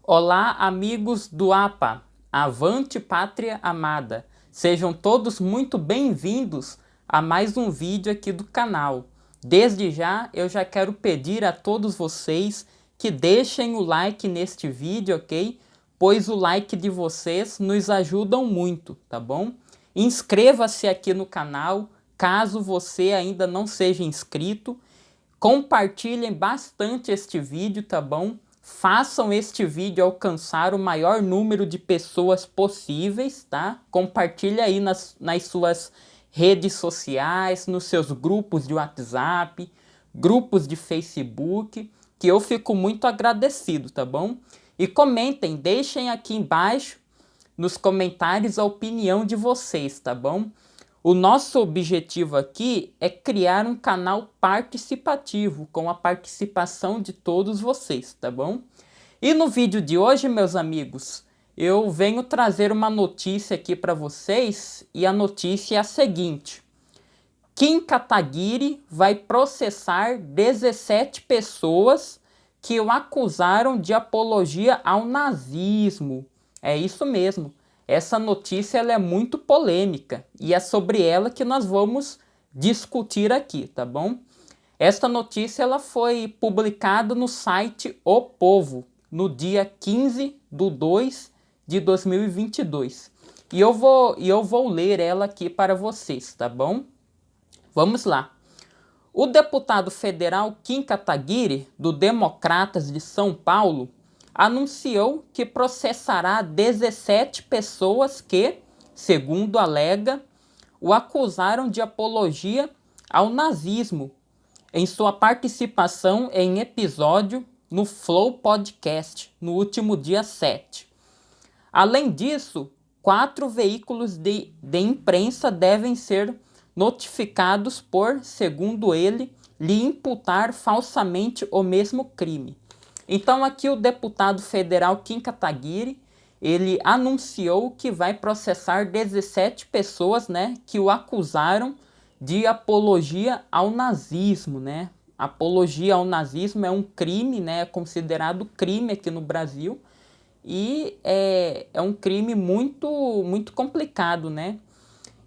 Olá, amigos do APA, Avante Pátria Amada. Sejam todos muito bem-vindos a mais um vídeo aqui do canal. Desde já, eu já quero pedir a todos vocês que deixem o like neste vídeo, ok? Pois o like de vocês nos ajudam muito, tá bom? Inscreva-se aqui no canal, caso você ainda não seja inscrito. Compartilhem bastante este vídeo, tá bom? Façam este vídeo alcançar o maior número de pessoas possíveis, tá? Compartilhe aí nas suas redes sociais, nos seus grupos de WhatsApp, grupos de Facebook, que eu fico muito agradecido, tá bom? E comentem, deixem aqui embaixo nos comentários a opinião de vocês, tá bom? O nosso objetivo aqui é criar um canal participativo com a participação de todos vocês, tá bom? E no vídeo de hoje, meus amigos, eu venho trazer uma notícia aqui para vocês e a notícia é a seguinte: Kim Kataguiri vai processar 17 pessoas que o acusaram de apologia ao nazismo. É isso mesmo. Essa notícia ela é muito polêmica e é sobre ela que nós vamos discutir aqui, tá bom? Esta notícia ela foi publicada no site O Povo no dia 15 de 2 de 2022. E eu vou ler ela aqui para vocês, tá bom? Vamos lá. O deputado federal Kim Kataguiri, do Democratas de São Paulo, anunciou que processará 17 pessoas que, segundo alega, o acusaram de apologia ao nazismo em sua participação em episódio no Flow Podcast no último dia 7. Além disso, 4 veículos de imprensa devem ser notificados por, segundo ele, lhe imputar falsamente o mesmo crime. Então aqui o deputado federal Kim Kataguiri, ele anunciou que vai processar 17 pessoas, né, que o acusaram de apologia ao nazismo, né? Apologia ao nazismo é um crime, né, é considerado crime aqui no Brasil e é um crime muito complicado, né?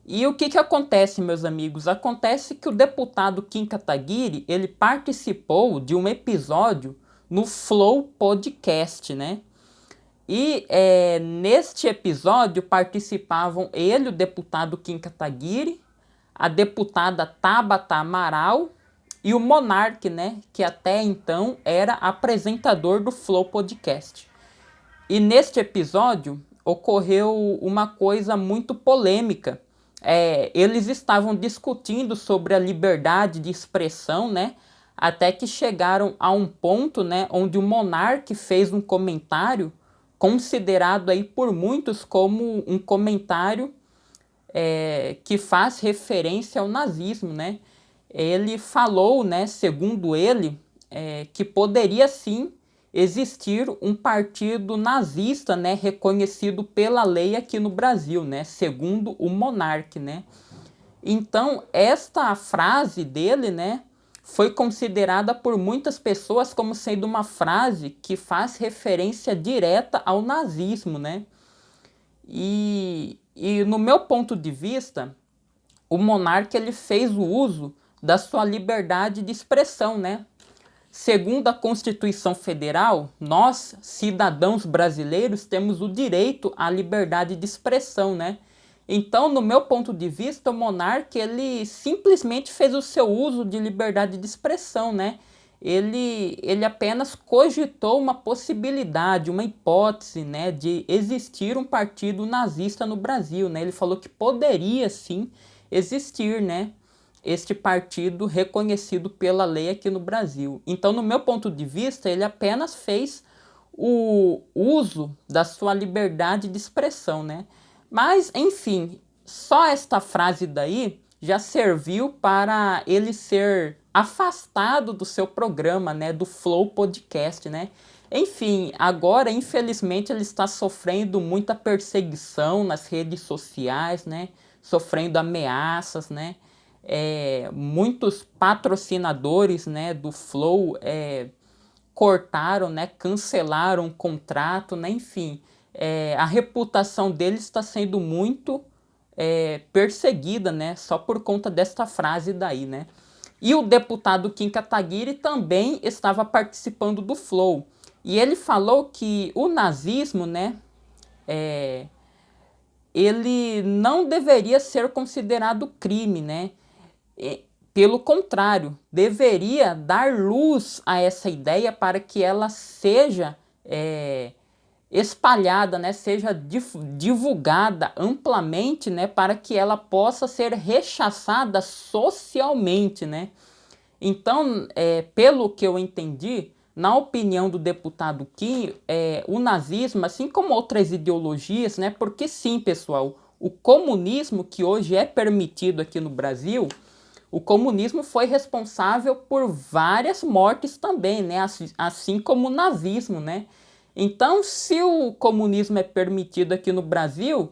E o que acontece, meus amigos? Acontece que o deputado Kim Kataguiri, ele participou de um episódio no Flow Podcast, né? E neste episódio participavam ele, o deputado Kim Kataguiri, a deputada Tabata Amaral e o Monark, né? Que até então era apresentador do Flow Podcast. E neste episódio ocorreu uma coisa muito polêmica. Eles estavam discutindo sobre a liberdade de expressão, né? Até que chegaram a um ponto, né, onde o Monark fez um comentário considerado aí por muitos como um comentário que faz referência ao nazismo, né? Ele falou, né, segundo ele, que poderia sim existir um partido nazista, né, reconhecido pela lei aqui no Brasil, né, segundo o Monark, né. Então, esta frase dele, né, foi considerada por muitas pessoas como sendo uma frase que faz referência direta ao nazismo, né. E no meu ponto de vista, o monarca ele fez o uso da sua liberdade de expressão, né? Segundo a Constituição Federal, nós, cidadãos brasileiros, temos o direito à liberdade de expressão, né? Então, no meu ponto de vista, o monarca ele simplesmente fez o seu uso de liberdade de expressão, né? Ele apenas cogitou uma possibilidade, uma hipótese, né, de existir um partido nazista no Brasil, né? Ele falou que poderia sim existir, né, este partido reconhecido pela lei aqui no Brasil. Então, no meu ponto de vista, ele apenas fez o uso da sua liberdade de expressão, né? Mas, enfim, só esta frase daí já serviu para ele ser afastado do seu programa, né, do Flow Podcast, né? Enfim, agora, infelizmente, ele está sofrendo muita perseguição nas redes sociais, né? Sofrendo ameaças, né? Muitos patrocinadores, né, do Flow cortaram, né, cancelaram o contrato, né, enfim, a reputação dele está sendo muito perseguida, né, só por conta desta frase daí, né. E o deputado Kim Kataguiri também estava participando do Flow. E ele falou que o nazismo, né, ele não deveria ser considerado crime, né? Pelo contrário, deveria dar luz a essa ideia para que ela seja espalhada, né? Seja divulgada amplamente, né? Para que ela possa ser rechaçada socialmente, né? Então, pelo que eu entendi, na opinião do deputado Kim, o nazismo, assim como outras ideologias, né? Porque sim, pessoal, o comunismo que hoje é permitido aqui no Brasil, o comunismo foi responsável por várias mortes também, né? Assim como o nazismo, né? Então, se o comunismo é permitido aqui no Brasil,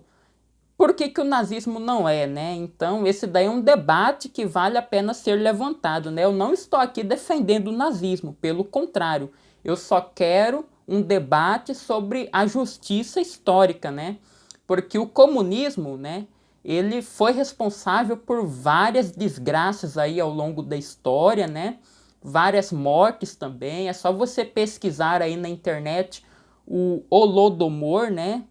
por que que o nazismo não é, né? Então, esse daí é um debate que vale a pena ser levantado, né? Eu não estou aqui defendendo o nazismo, pelo contrário, eu só quero um debate sobre a justiça histórica, né? Porque o comunismo, né, ele foi responsável por várias desgraças aí ao longo da história, né? Várias mortes também. É só você pesquisar aí na internet o Holodomor, né?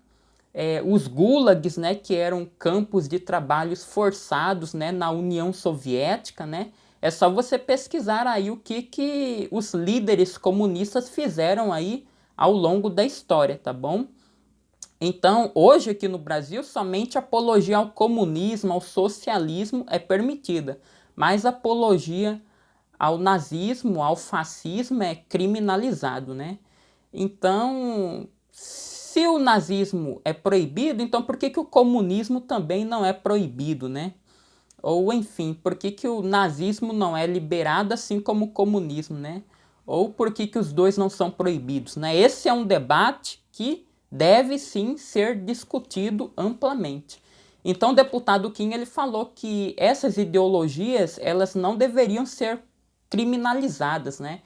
Os gulags, né, que eram campos de trabalhos forçados, né, na União Soviética, né? É só você pesquisar aí o que os líderes comunistas fizeram aí ao longo da história, tá bom? Então, hoje aqui no Brasil, somente apologia ao comunismo, ao socialismo é permitida, mas apologia ao nazismo, ao fascismo é criminalizado, né? Então, se o nazismo é proibido, então por que que o comunismo também não é proibido, né? Ou enfim, por que que o nazismo não é liberado assim como o comunismo, né? Ou por que que os dois não são proibidos, né? Esse é um debate que deve sim ser discutido amplamente. Então o deputado Kim ele falou que essas ideologias elas não deveriam ser criminalizadas, né?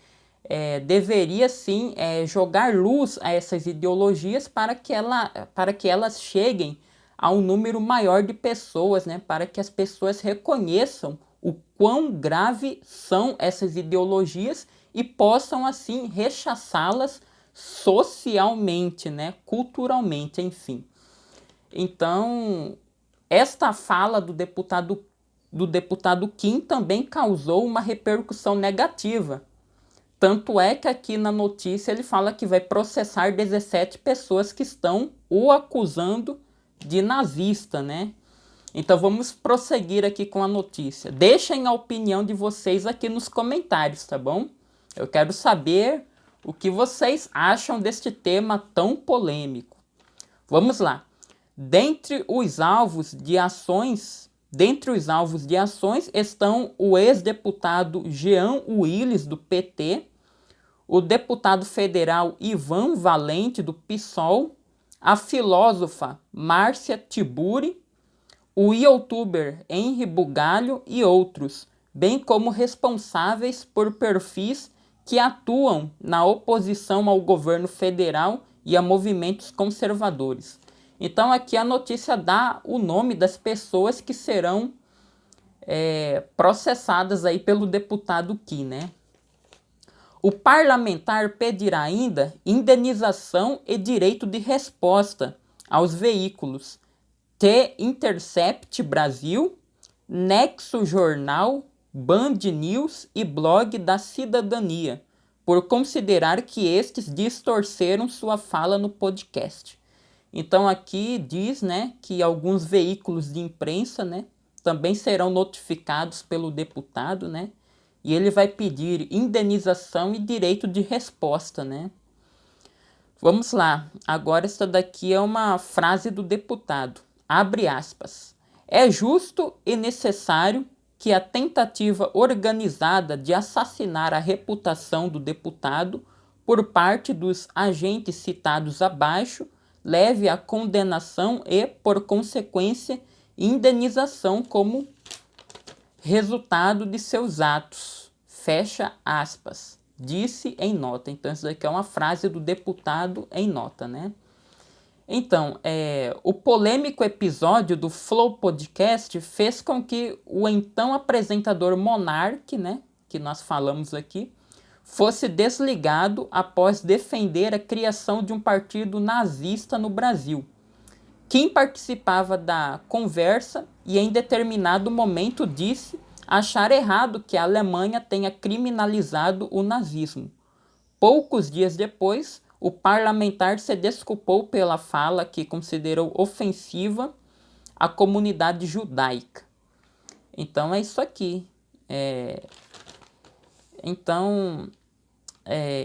Deveria sim jogar luz a essas ideologias para que elas cheguem a um número maior de pessoas, né? Para que as pessoas reconheçam o quão grave são essas ideologias e possam assim rechaçá-las socialmente, né? Culturalmente, enfim. Então, esta fala do deputado Kim também causou uma repercussão negativa. Tanto é que aqui na notícia ele fala que vai processar 17 pessoas que estão o acusando de nazista, né? Então vamos prosseguir aqui com a notícia. Deixem a opinião de vocês aqui nos comentários, tá bom? Eu quero saber o que vocês acham deste tema tão polêmico. Vamos lá. Dentre os alvos de ações estão o ex-deputado Jean Willis, do PT, o deputado federal Ivan Valente, do PSOL, a filósofa Márcia Tiburi, o youtuber Henry Bugalho e outros, bem como responsáveis por perfis que atuam na oposição ao governo federal e a movimentos conservadores. Então aqui a notícia dá o nome das pessoas que serão processadas aí pelo deputado Kim, né? O parlamentar pedirá ainda indenização e direito de resposta aos veículos The Intercept Brasil, Nexo Jornal, Band News e Blog da Cidadania, por considerar que estes distorceram sua fala no podcast. Então aqui diz, né, que alguns veículos de imprensa, né, também serão notificados pelo deputado, né, e ele vai pedir indenização e direito de resposta, né. Vamos lá, agora esta daqui é uma frase do deputado, abre aspas. É justo e necessário que a tentativa organizada de assassinar a reputação do deputado por parte dos agentes citados abaixo leve à condenação e, por consequência, indenização como resultado de seus atos. Fecha aspas. disse em nota. Então, isso daqui é uma frase do deputado em nota, né? Então, o polêmico episódio do Flow Podcast fez com que o então apresentador Monark, né, que nós falamos aqui, fosse desligado após defender a criação de um partido nazista no Brasil. Quem participava da conversa e em determinado momento disse achar errado que a Alemanha tenha criminalizado o nazismo. Poucos dias depois, o parlamentar se desculpou pela fala que considerou ofensiva à comunidade judaica. Então é isso aqui.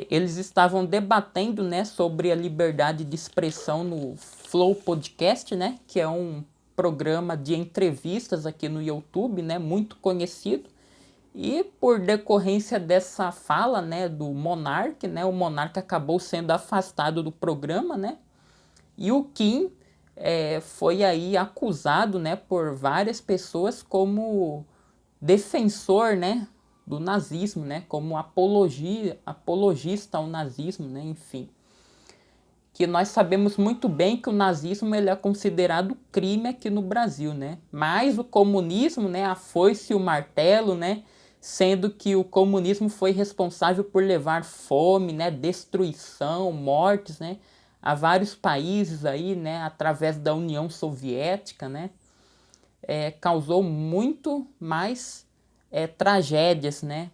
Eles estavam debatendo, né, sobre a liberdade de expressão no Flow Podcast, né, que é um programa de entrevistas aqui no YouTube, né, muito conhecido. E por decorrência dessa fala, né, do Monark, né, o Monark acabou sendo afastado do programa, né, e o Kim foi aí acusado, né, por várias pessoas como defensor, né, do nazismo, né, como apologista ao nazismo, né, enfim. Que nós sabemos muito bem que o nazismo ele é considerado crime aqui no Brasil, né, mas o comunismo, né, a foice e o martelo, né, sendo que o comunismo foi responsável por levar fome, né, destruição, mortes, né, a vários países aí, né, através da União Soviética, né, causou muito mais tragédias, né,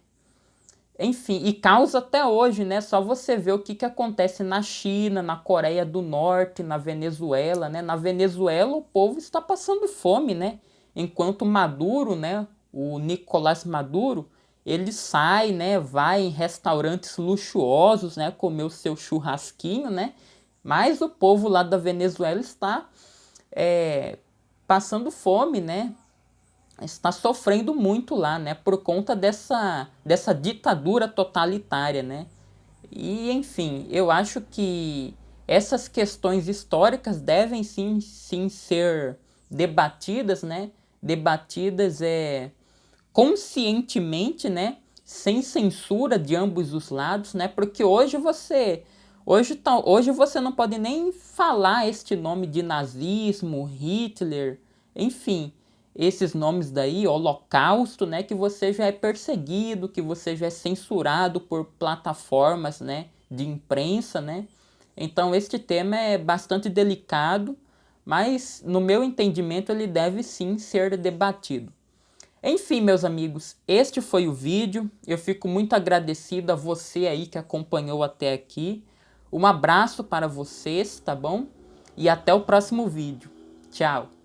enfim, e causa até hoje, né, só você ver o que acontece na China, na Coreia do Norte, na Venezuela, né, na Venezuela o povo está passando fome, né, enquanto Maduro, né, o Nicolás Maduro, ele sai, né, vai em restaurantes luxuosos, né, comer o seu churrasquinho, né, mas o povo lá da Venezuela está passando fome, né, está sofrendo muito lá, né, por conta dessa ditadura totalitária, né, e enfim, eu acho que essas questões históricas devem sim ser debatidas, né, debatidas conscientemente, né, sem censura de ambos os lados, né, porque hoje você não pode nem falar este nome de nazismo, Hitler, enfim, esses nomes daí, Holocausto, né, que você já é perseguido, que você já é censurado por plataformas, né, de imprensa, né. Então este tema é bastante delicado, mas no meu entendimento ele deve sim ser debatido. Enfim, meus amigos, este foi o vídeo. Eu fico muito agradecido a você aí que acompanhou até aqui. Um abraço para vocês, tá bom? E até o próximo vídeo. Tchau!